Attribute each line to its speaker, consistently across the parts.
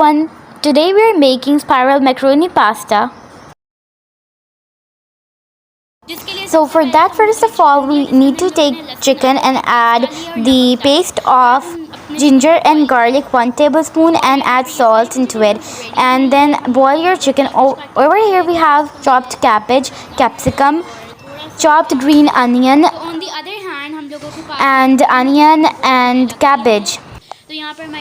Speaker 1: everyone, today we are making spiral macaroni pasta. So for that, first of all, we need to take chicken and add the paste of ginger and garlic 1 tablespoon and add salt into it, and then boil your chicken. Over here we have chopped cabbage, capsicum, chopped green onion and cabbage.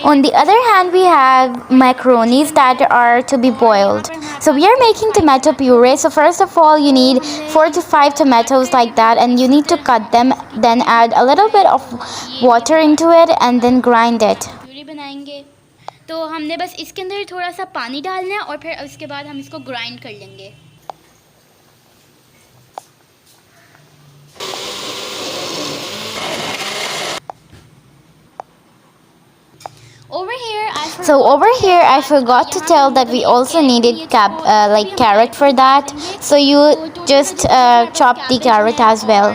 Speaker 1: On the other hand, we have macaronis that are to be boiled. So we are making tomato puree. So first of all, you need 4 to 5 tomatoes like that, and you need to cut them, then add a little bit of water into it and then grind it.
Speaker 2: Puree बनाएंगे तो हमने बस इसके अंदर थोड़ा सा पानी डालना है और फिर उसके बाद हम इसको ग्राइंड कर लेंगे.
Speaker 1: Over here, I forgot to tell that we also needed carrot for that. So you just chop the carrot as well.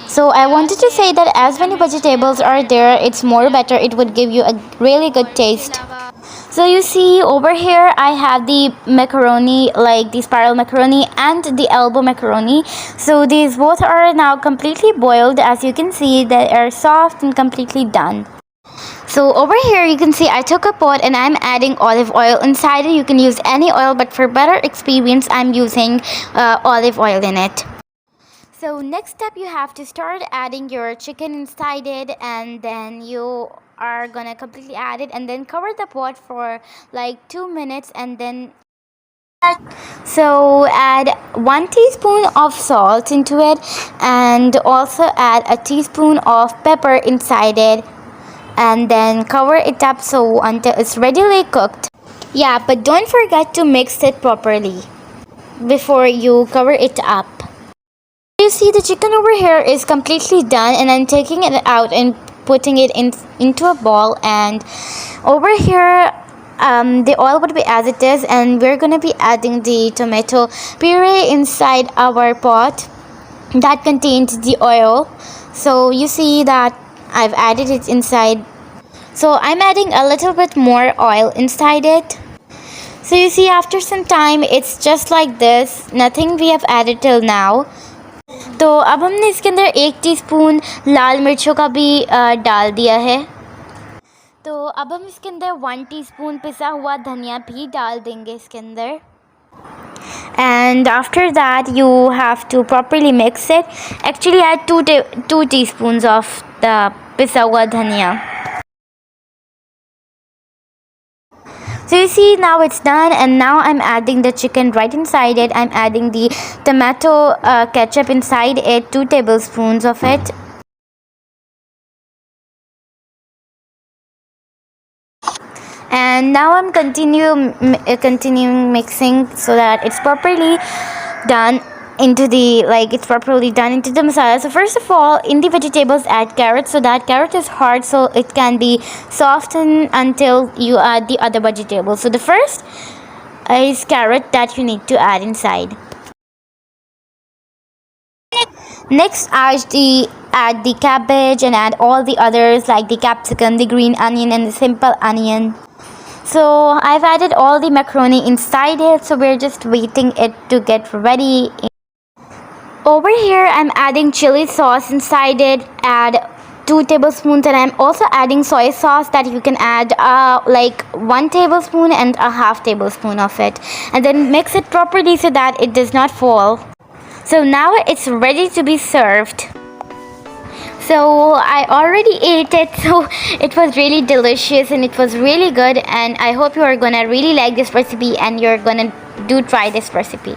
Speaker 1: So I wanted to say that as many vegetables are there, it's more better. It would give you a really good taste. So you see over here I have the macaroni, like the spiral macaroni and the elbow macaroni. So these both are now completely boiled. As you can see, they are soft and completely done. So over here you can see I took a pot and I'm adding olive oil inside it. You can use any oil, but for better experience I'm using olive oil in it. So next step, you have to start adding your chicken inside it, and then you are gonna completely add it and then cover the pot for like 2 minutes, and then so add 1 teaspoon of salt into it and also add a teaspoon of pepper inside it, and then cover it up so until it's readily cooked. Yeah, but don't forget to mix it properly before you cover it up. You see the chicken over here is completely done, and I'm taking it out and putting it into a bowl, and over here the oil would be as it is, and we're going to be adding the tomato puree inside our pot that contains the oil. So you see that I've added it inside, so I'm adding a little bit more oil inside it. So you see after some time it's just like this, nothing we have added till now. तो अब हमने इसके अंदर 1 teaspoon लाल मिर्चों का भी डाल दिया है. तो अब हम इसके अंदर 1 टीस्पून पिसा हुआ धनिया भी डाल देंगे इसके अंदर. And after that you have to properly mix it. Actually add 2 teaspoons of the pisa hua dhania. So you see now it's done, and now I'm adding the chicken right inside it. I'm adding the tomato ketchup inside it, 2 tablespoons of it. And now I'm continuing mixing so that it's properly done into the masala. So first of all, in the vegetables add carrot, so that carrot is hard, so it can be softened until you add the other vegetables. So the first is carrot that you need to add inside. Next add the cabbage and add all the others like the capsicum, the green onion and the simple onion. So I've added all the macaroni inside it, so we're just waiting it to get ready. Over here I'm adding chili sauce inside it, add 2 tablespoons, and I'm also adding soy sauce that you can add like 1 tablespoon and a half tablespoon of it, and then mix it properly so that it does not fall. So now it's ready to be served. So I already ate it, so it was really delicious and it was really good, and I hope you are gonna really like this recipe and you're gonna try this recipe.